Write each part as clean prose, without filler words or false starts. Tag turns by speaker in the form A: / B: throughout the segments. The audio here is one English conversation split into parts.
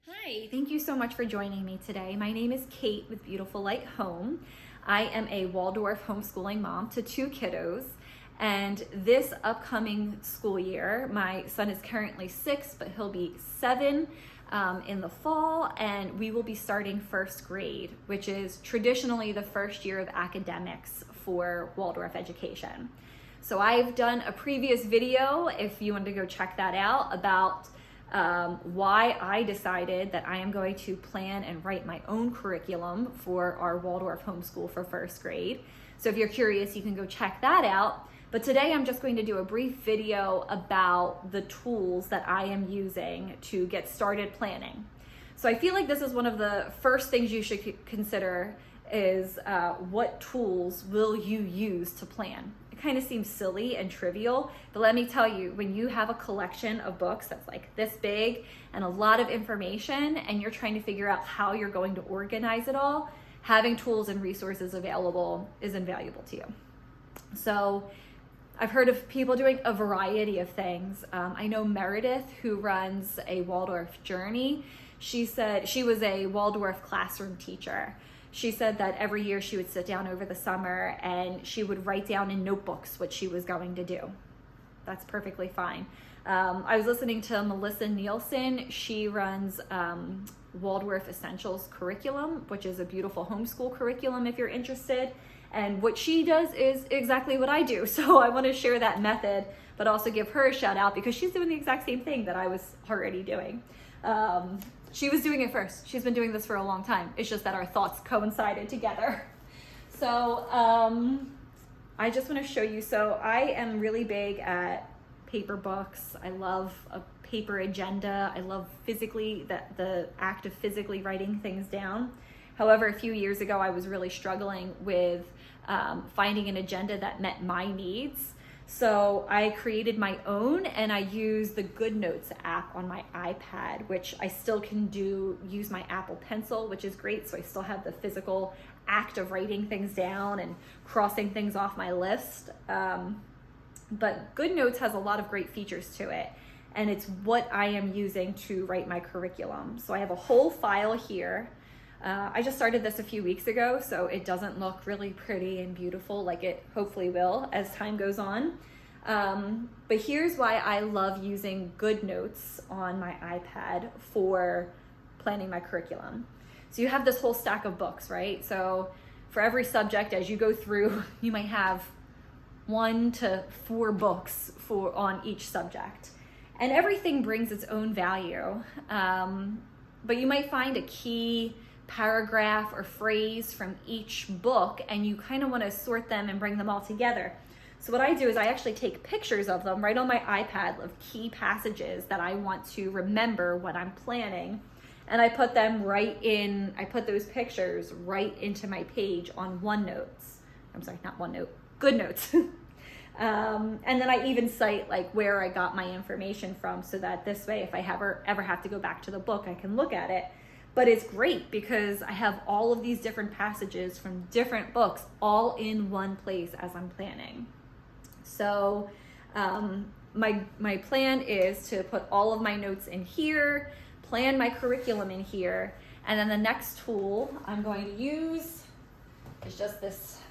A: Hi, thank you so much for joining me today. My name is Kate with Beautiful Light Home. I am a Waldorf homeschooling mom to 2 kiddos. And this upcoming school year, my son is currently 6, but he'll be 7 in the fall, and we will be starting first grade, which is traditionally the first year of academics for Waldorf education. So I've done a previous video, if you want to go check that out, about why I decided that I am going to plan and write my own curriculum for our Waldorf homeschool for first grade. So if you're curious, you can go check that out. But today I'm just going to do a brief video about the tools that I am using to get started planning. So I feel like this is one of the first things you should consider is what tools will you use to plan? It kind of seems silly and trivial, but let me tell you, when you have a collection of books that's like this big and a lot of information and you're trying to figure out how you're going to organize it all, having tools and resources available is invaluable to you. So I've heard of people doing a variety of things. I know Meredith, who runs a Waldorf Journey. She said she was a Waldorf classroom teacher. She said that every year she would sit down over the summer and she would write down in notebooks what she was going to do. That's perfectly fine. I was listening to Melissa Nielsen. She runs Waldorf Essentials curriculum, which is a beautiful homeschool curriculum if you're interested. And what she does is exactly what I do. So I want to share that method, but also give her a shout out because she's doing the exact same thing that I was already doing. She was doing it first. She's been doing this for a long time. It's just that our thoughts coincided together. So I just want to show you. So I am really big at paper books. I love a paper agenda. I love the act of physically writing things down. However, a few years ago, I was really struggling with finding an agenda that met my needs. So I created my own, and I use the GoodNotes app on my iPad, which I still can use my Apple Pencil, which is great. So I still have the physical act of writing things down and crossing things off my list. But GoodNotes has a lot of great features to it, and it's what I am using to write my curriculum. So I have a whole file here. I just started this a few weeks ago, so it doesn't look really pretty and beautiful like it hopefully will as time goes on. But here's why I love using GoodNotes on my iPad for planning my curriculum. So you have this whole stack of books, right? So for every subject, as you go through, you might have 1 to 4 books on each subject. And everything brings its own value. But you might find a key paragraph or phrase from each book, and you kind of want to sort them and bring them all together. So what I do is I actually take pictures of them right on my iPad of key passages that I want to remember when I'm planning, and I put those pictures right into my page on GoodNotes. And then I even cite like where I got my information from, so that this way, if I ever have to go back to the book, I can look at it. But it's great because I have all of these different passages from different books all in one place as I'm planning. So my plan is to put all of my notes in here, plan my curriculum in here, and then the next tool I'm going to use is just this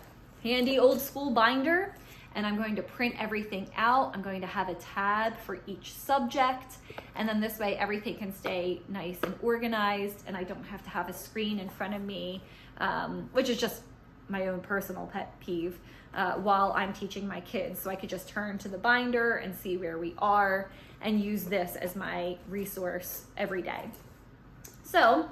A: handy old school binder. And I'm going to print everything out. I'm going to have a tab for each subject. And then this way everything can stay nice and organized, and I don't have to have a screen in front of me, which is just my own personal pet peeve, while I'm teaching my kids. So I could just turn to the binder and see where we are and use this as my resource every day. So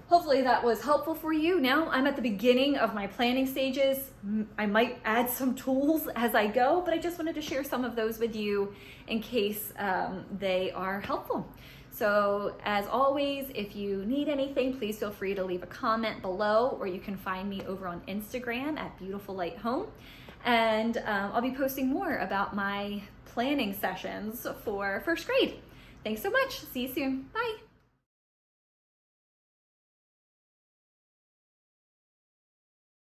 A: hopefully that was helpful for you. Now I'm at the beginning of my planning stages. I might add some tools as I go, but I just wanted to share some of those with you in case they are helpful. So as always, if you need anything, please feel free to leave a comment below, or you can find me over on Instagram at Beautiful Light Home. And I'll be posting more about my planning sessions for first grade. Thanks so much. See you soon. Bye.